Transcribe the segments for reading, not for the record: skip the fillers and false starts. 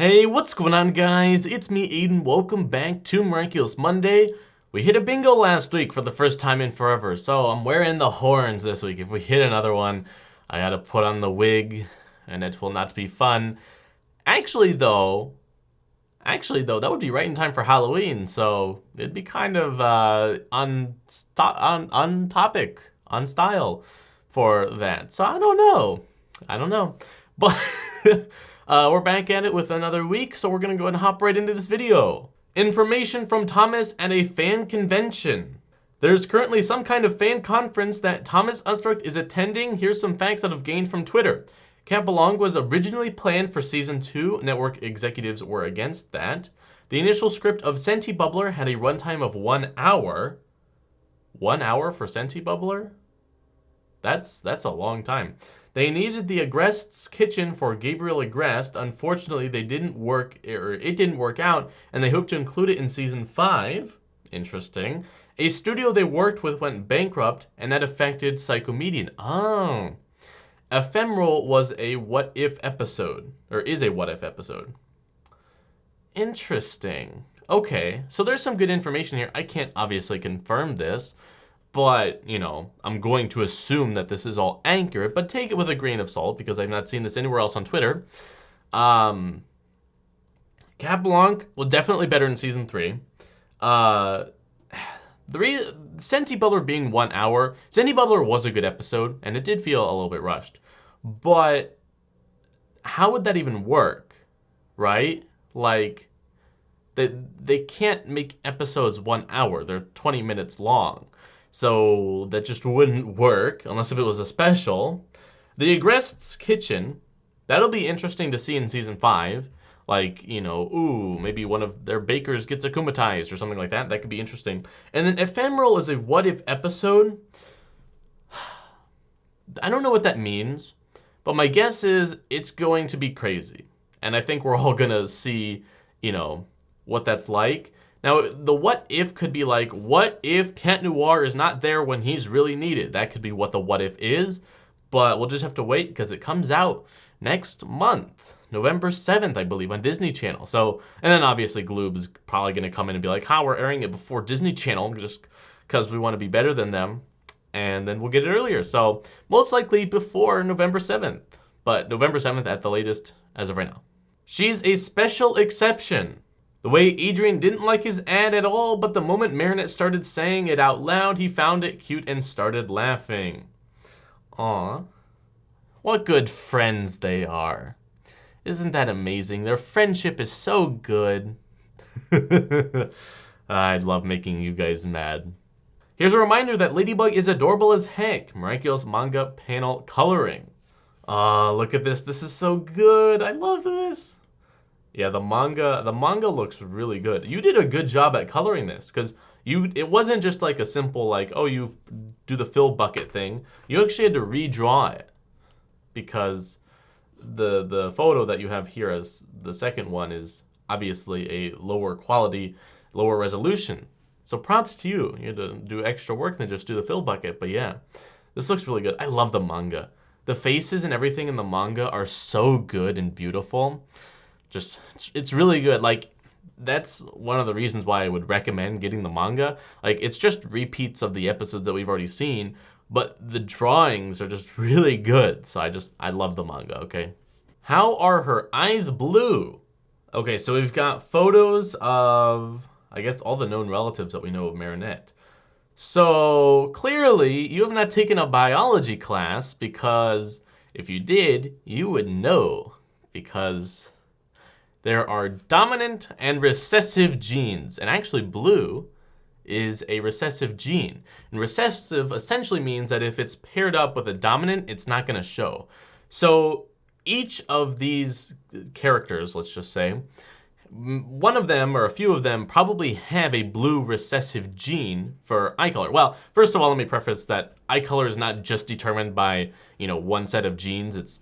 Hey, what's going on, guys? It's me, Aiden. Welcome back to Miraculous Monday. We hit a bingo last week for the first time in forever, so I'm wearing the horns this week. If we hit another one, I gotta put on the wig, and it will not be fun. Actually, though, that would be right in time for Halloween, so it'd be kind of on topic, on style for that. So I don't know. But we're back at it with another week, so we're gonna go ahead and hop right into this video. Information from Thomas at a fan convention. There's currently some kind of fan conference that Thomas Ustruck is attending. Here's some facts that I've gained from Twitter. Cat Belong was originally planned for season 2. Network executives were against that. The initial script of Senti Bubbler had a runtime of 1 hour. 1 hour for Senti Bubbler? That's a long time. They needed the Agrest's kitchen for Gabriel Agrest. Unfortunately, it didn't work out, and they hope to include it in season 5. Interesting. A studio they worked with went bankrupt, and that affected Psycomedian. Oh. Ephemeral was a what if episode, or is a what if episode. Interesting. Okay, so there's some good information here. I can't obviously confirm this, but, you know, I'm going to assume that this is all accurate, but take it with a grain of salt because I've not seen this anywhere else on Twitter. Cat Blanc was definitely better in season 3. Senti Bubbler being 1 hour, Senti Bubbler was a good episode, and it did feel a little bit rushed. But how would that even work, right? Like, they can't make episodes 1 hour. They're 20 minutes long. So that just wouldn't work unless if it was a special. The Agrest's kitchen, that'll be interesting to see in season 5. Like, you know, ooh, maybe one of their bakers gets akumatized or something like that. That could be interesting. And then Ephemeral is a what if episode. I don't know what that means, but my guess is it's going to be crazy. And I think we're all gonna see, you know, what that's like. Now, the what if could be like, what if Cat Noir is not there when he's really needed? That could be what the what if is, but we'll just have to wait because it comes out next month, November 7th, I believe, on Disney Channel. So, and then obviously Gloob's probably going to come in and be like, we're airing it before Disney Channel just because we want to be better than them, and then we'll get it earlier. So, most likely before November 7th, but November 7th at the latest as of right now. She's a special exception. The way Adrian didn't like his ad at all, but the moment Marinette started saying it out loud, he found it cute and started laughing. Aw. What good friends they are. Isn't that amazing? Their friendship is so good. I love making you guys mad. Here's a reminder that Ladybug is adorable as heck. Miraculous manga panel coloring. Aw, look at this. This is so good. I love this. Yeah, the manga looks really good. You did a good job at coloring this because it wasn't just like a simple like, oh, you do the fill bucket thing. You actually had to redraw it because the photo that you have here as the second one is obviously a lower quality, lower resolution. So props to you. You had to do extra work than just do the fill bucket. But yeah, this looks really good. I love the manga. The faces and everything in the manga are so good and beautiful. Just, it's really good. Like, that's one of the reasons why I would recommend getting the manga. Like, it's just repeats of the episodes that we've already seen, but the drawings are just really good. So I love the manga, okay? How are her eyes blue? Okay, so we've got photos of, I guess, all the known relatives that we know of Marinette. So, clearly, you have not taken a biology class because if you did, you would know because there are dominant and recessive genes, and actually blue is a recessive gene. And recessive essentially means that if it's paired up with a dominant, it's not gonna show. So each of these characters, let's just say, one of them or a few of them probably have a blue recessive gene for eye color. Well, first of all, let me preface that eye color is not just determined by, you know, one set of genes. It's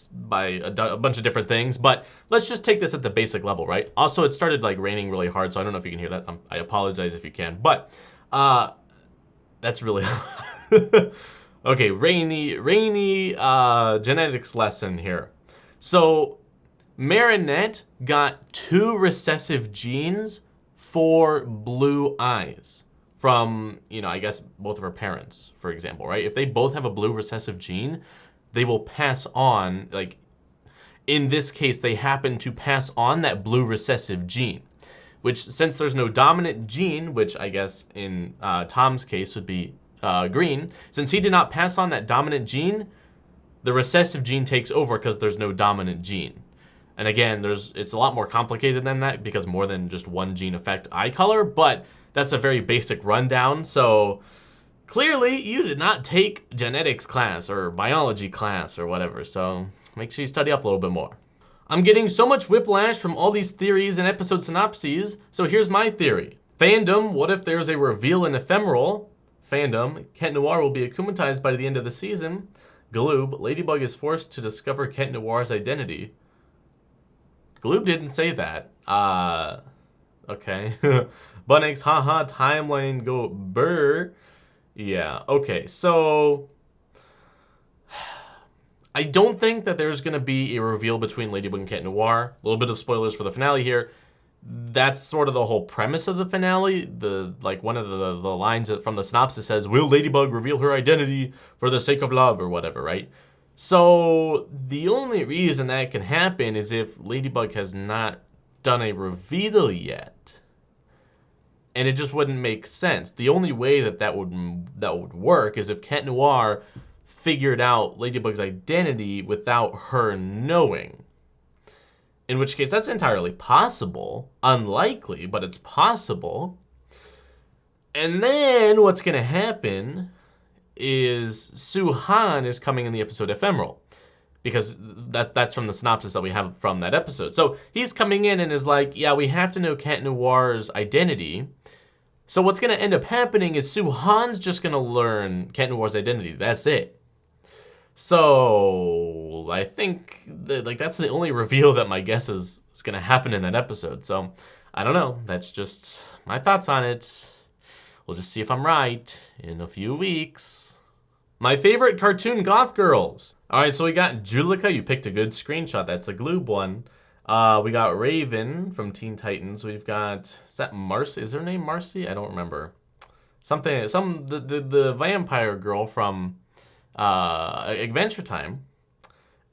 by a bunch of different things, but let's just take this at the basic level, right? Also, it started like raining really hard, so I don't know if you can hear that. I apologize if you can, but that's really okay. Rainy genetics lesson here. So Marinette got 2 recessive genes for blue eyes from, I guess both of her parents, for example, right? If they both have a blue recessive gene, they will pass on, like, in this case, they happen to pass on that blue recessive gene, which, since there's no dominant gene, which I guess in Tom's case would be green, since he did not pass on that dominant gene, the recessive gene takes over because there's no dominant gene. And again, it's a lot more complicated than that because more than just one gene affect eye color, but that's a very basic rundown. So clearly you did not take genetics class or biology class or whatever, so make sure you study up a little bit more. I'm getting so much whiplash from all these theories and episode synopses, so here's my theory. Fandom, what if there's a reveal in Ephemeral? Fandom, Cat Noir will be akumatized by the end of the season. Gloob, Ladybug is forced to discover Cat Noir's identity. Gloob didn't say that. Okay. Bunnix, haha, timeline go burr. Yeah, okay, so I don't think that there's going to be a reveal between Ladybug and Cat Noir. A little bit of spoilers for the finale here. That's sort of the whole premise of the finale. One of the lines from the synopsis says, "Will Ladybug reveal her identity for the sake of love?" or whatever, right? So the only reason that can happen is if Ladybug has not done a reveal yet. And it just wouldn't make sense. The only way that would work is if Cat Noir figured out Ladybug's identity without her knowing. In which case, that's entirely possible. Unlikely, but it's possible. And then what's going to happen is Suhan is coming in the episode Ephemeral. Because that's from the synopsis that we have from that episode. So he's coming in and is like, yeah, we have to know Cat Noir's identity. So what's going to end up happening is Suhan's just going to learn Cat Noir's identity. That's it. So I think that's the only reveal that my guess is going to happen in that episode. So I don't know. That's just my thoughts on it. We'll just see if I'm right in a few weeks. My favorite cartoon, Goth Girls. All right, so we got Julika. You picked a good screenshot. That's a Gloob one. We got Raven from Teen Titans. We've got, is that Marcy? Is her name Marcy? I don't remember. The vampire girl from Adventure Time.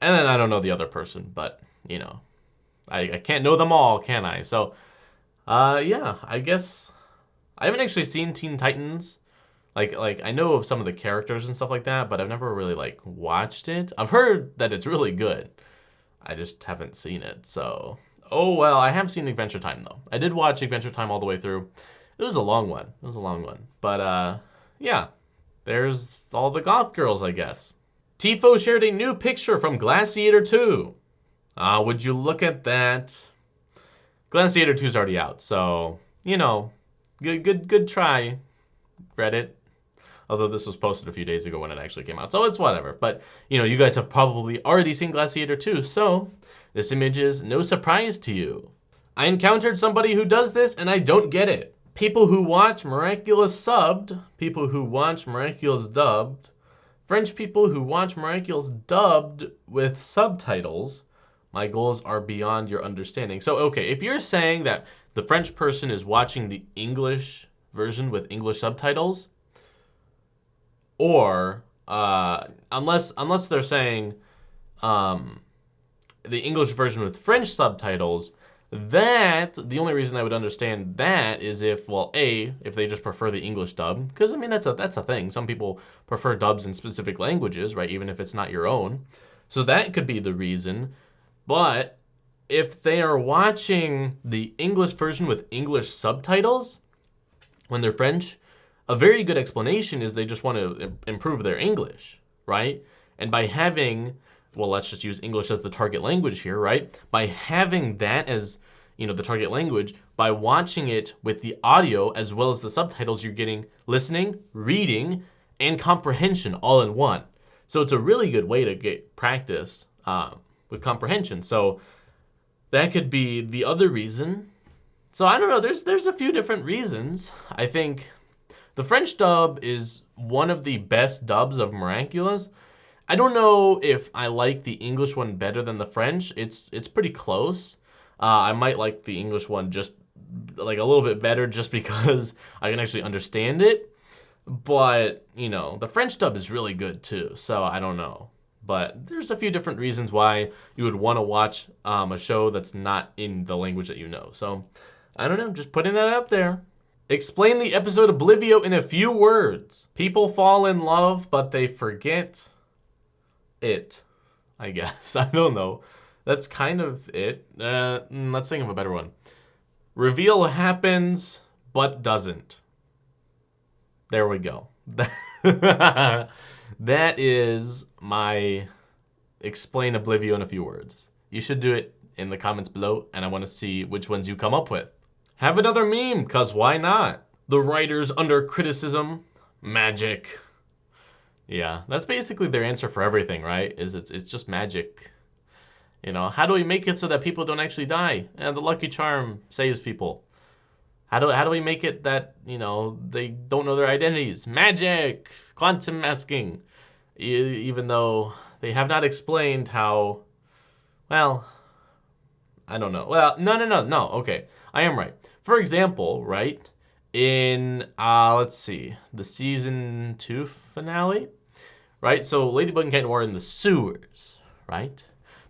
And then I don't know the other person, but, I can't know them all, can I? So, yeah, I guess I haven't actually seen Teen Titans. Like I know of some of the characters and stuff like that, but I've never really watched it. I've heard that it's really good. I just haven't seen it. So, oh well, I have seen Adventure Time though. I did watch Adventure Time all the way through. It was a long one. But yeah, there's all the Goth Girls, I guess. Tifo shared a new picture from Glaciator 2. Would you look at that? Glaciator 2's already out, so good try, Reddit. Although this was posted a few days ago when it actually came out. So it's whatever. But, you guys have probably already seen Glaciator 2. So this image is no surprise to you. I encountered somebody who does this and I don't get it. People who watch Miraculous subbed. People who watch Miraculous dubbed. French people who watch Miraculous dubbed with subtitles. My goals are beyond your understanding. So, okay, if you're saying that the French person is watching the English version with English subtitles, or unless they're saying the English version with French subtitles, that the only reason I would understand that is if they just prefer the English dub, because that's a thing. Some people prefer dubs in specific languages, right? Even if it's not your own. So that could be the reason. But if they are watching the English version with English subtitles when they're French, a very good explanation is they just want to improve their English, right? And by having, let's just use English as the target language here, right? By having that as, the target language, by watching it with the audio as well as the subtitles, you're getting listening, reading, and comprehension all in one. So it's a really good way to get practice with comprehension. So that could be the other reason. So I don't know, there's a few different reasons. I think the French dub is one of the best dubs of Miraculous. I don't know if I like the English one better than the French. It's pretty close. I might like the English one just like a little bit better just because I can actually understand it. But, you know, the French dub is really good too, so I don't know. But there's a few different reasons why you would want to watch a show that's not in the language that you know. So, I don't know, just putting that out there. Explain the episode Oblivion in a few words. People fall in love, but they forget it, I guess. I don't know. That's kind of it. Let's think of a better one. Reveal happens, but doesn't. There we go. That is my explain Oblivion in a few words. You should do it in the comments below, and I want to see which ones you come up with. Have another meme, cause why not? The writers under criticism, magic. Yeah, that's basically their answer for everything, right? It's just magic. You know, how do we make it so that people don't actually die? And the Lucky Charm saves people. How do we make it that, you know, they don't know their identities? Magic! Quantum masking. Even though they have not explained how, well, I don't know. Well, no, okay. I am right. For example, right, in, let's see, the season 2 finale, right? So Ladybug and Cat Noir are in the sewers, right?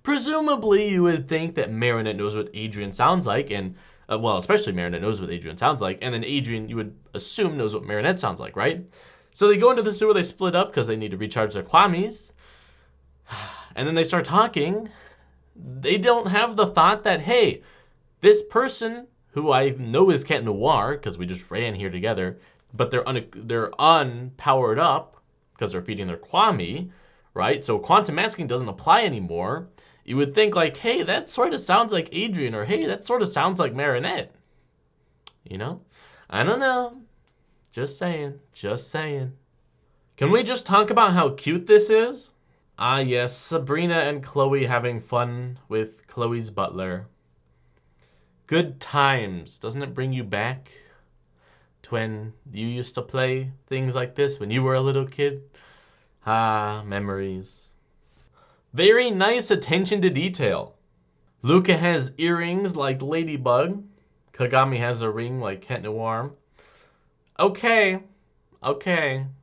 Presumably, you would think that Marinette knows what Adrian sounds like, and well, especially Marinette knows what Adrian sounds like, and then Adrian, you would assume, knows what Marinette sounds like, right? So they go into the sewer, they split up because they need to recharge their kwamis, and then they start talking. They don't have the thought that, hey, this person who I know is Cat Noir, because we just ran here together, but they're unpowered up because they're feeding their kwami, right? So quantum masking doesn't apply anymore. You would think like, hey, that sort of sounds like Adrian, or hey, that sort of sounds like Marinette. You know? I don't know. Just saying. Just saying. Can we just talk about how cute this is? Ah, yes, Sabrina and Chloe having fun with Chloe's butler. Good times. Doesn't it bring you back to when you used to play things like this when you were a little kid? Ah, memories. Very nice attention to detail. Luca has earrings like Ladybug. Kagami has a ring like Cat Noir. Okay.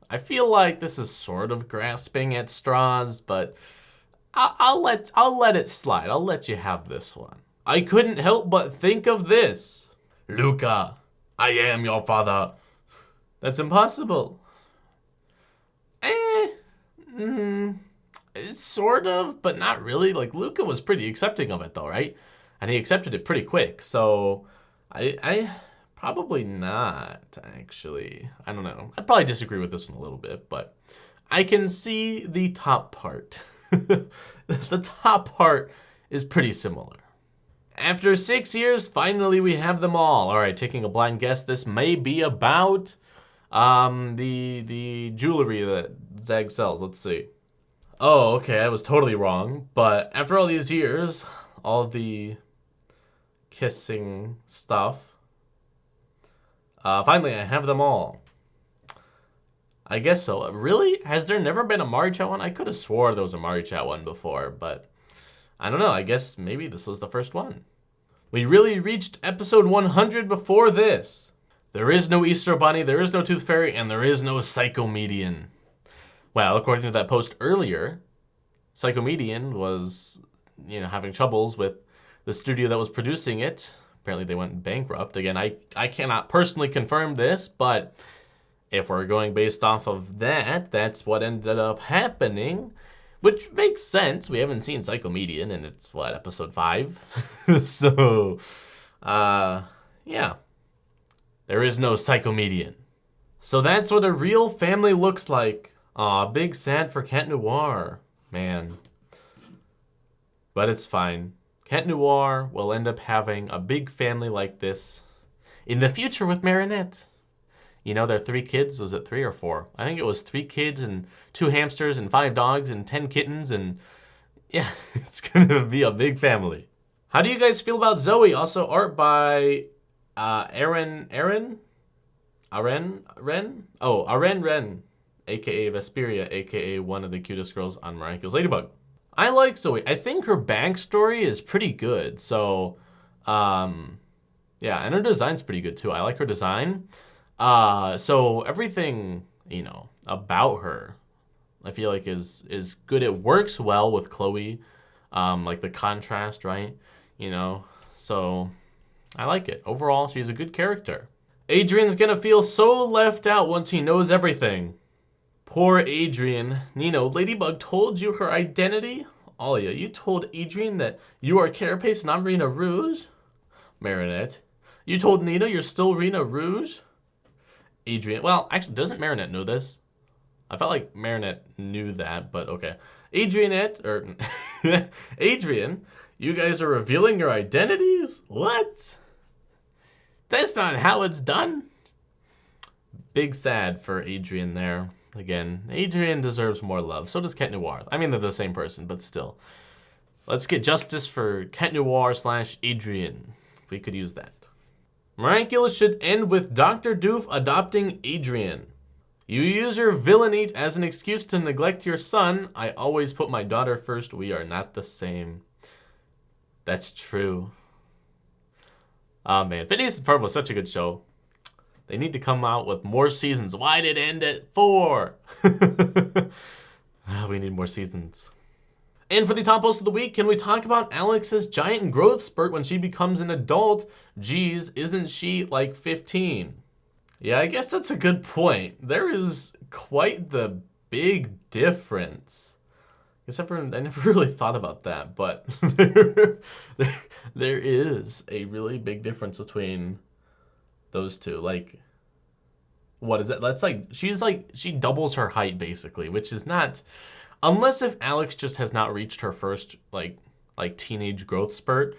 I feel like this is sort of grasping at straws, but I'll let it slide. I'll let you have this one. I couldn't help but think of this. Luca, I am your father. That's impossible. Sort of, but not really. Like, Luca was pretty accepting of it though, right? And he accepted it pretty quick, so I probably not, actually. I don't know. I'd probably disagree with this one a little bit, but I can see the top part. The top part is pretty similar. After 6 years, finally we have them all. All right, taking a blind guess, this may be about the jewelry that Zag sells. Let's see. Oh, okay, I was totally wrong. But after all these years, all the kissing stuff, finally I have them all. I guess so. Really? Has there never been a Marichat one? I could have swore there was a Marichat one before, but I don't know. I guess maybe this was the first one. We really reached episode 100 before this. There is no Easter Bunny, there is no Tooth Fairy, and there is no Psycomedian. Well, according to that post earlier, Psycomedian was, having troubles with the studio that was producing it. Apparently they went bankrupt. Again, I cannot personally confirm this, but if we're going based off of that, that's what ended up happening, which makes sense. We haven't seen Psycomedian, and it's, episode 5? So, yeah. There is no Psycomedian. So that's what a real family looks like. Aw, big sad for Cat Noir. Man. But it's fine. Cat Noir will end up having a big family like this in the future with Marinette. Their 3 kids, was it 3 or 4? I think it was 3 kids and 2 hamsters and 5 dogs and 10 kittens, and yeah, it's gonna be a big family. How do you guys feel about Zoe? Also art by Aren Ren? Oh, Aren Ren. aka Vesperia, aka one of the cutest girls on Miraculous Ladybug. I like Zoe. I think her backstory is pretty good. So, yeah, and her design's pretty good too. I like her design. So everything, you know, about her, I feel like is good. It works well with Chloe, like the contrast, right? You know, so I like it. Overall, she's a good character. Adrian's gonna feel so left out once he knows everything. Poor Adrian. Nino, Ladybug told you her identity? Alia, you told Adrian that you are Carapace, not Rena Rouge? Marinette, you told Nino you're still Rena Rouge? Adrian, well, actually, doesn't Marinette know this? I felt like Marinette knew that, but okay. Adrian, you guys are revealing your identities? What? That's not how it's done. Big sad for Adrian there. Again, Adrian deserves more love. So does Cat Noir. I mean, they're the same person, but still. Let's get justice for Cat Noir / Adrian. We could use that. Miraculous should end with Dr. Doof adopting Adrian. You use your villainy as an excuse to neglect your son. I always put my daughter first. We are not the same. That's true. Oh man, Phineas and Ferb was such a good show. They need to come out with more seasons. Why did it end at 4? We need more seasons. And for the top post of the week, can we talk about Alex's giant growth spurt when she becomes an adult? Geez, isn't she like 15? Yeah, I guess that's a good point. There is quite the big difference. I never really thought about that, but there is a really big difference between those two. Like, what is it? That's like, she doubles her height basically, which is not, unless if Alex just has not reached her first like teenage growth spurt,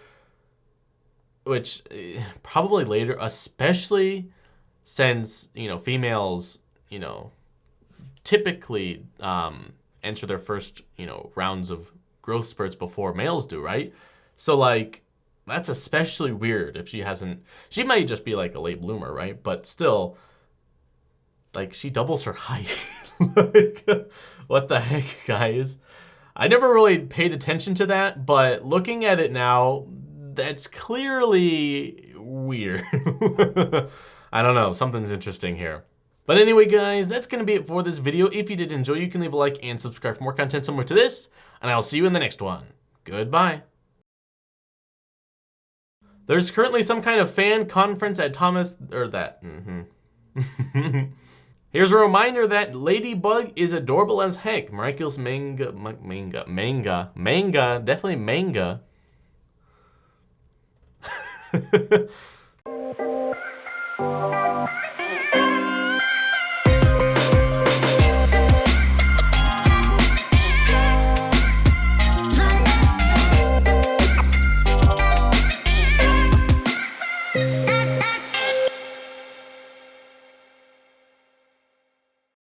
which probably later, especially since, you know, females, you know, typically enter their first, you know, rounds of growth spurts before males do, right? So like, that's especially weird if she hasn't, she might just be like a late bloomer, right? But still, like, she doubles her height. Like, what the heck, guys? I never really paid attention to that, but looking at it now, that's clearly weird. I don't know, something's interesting here. But anyway, guys, that's going to be it for this video. If you did enjoy, you can leave a like and subscribe for more content similar to this, and I'll see you in the next one. Goodbye. There's currently some kind of fan conference at Thomas, or that. Here's a reminder that Ladybug is adorable as heck. Miraculous manga, definitely manga.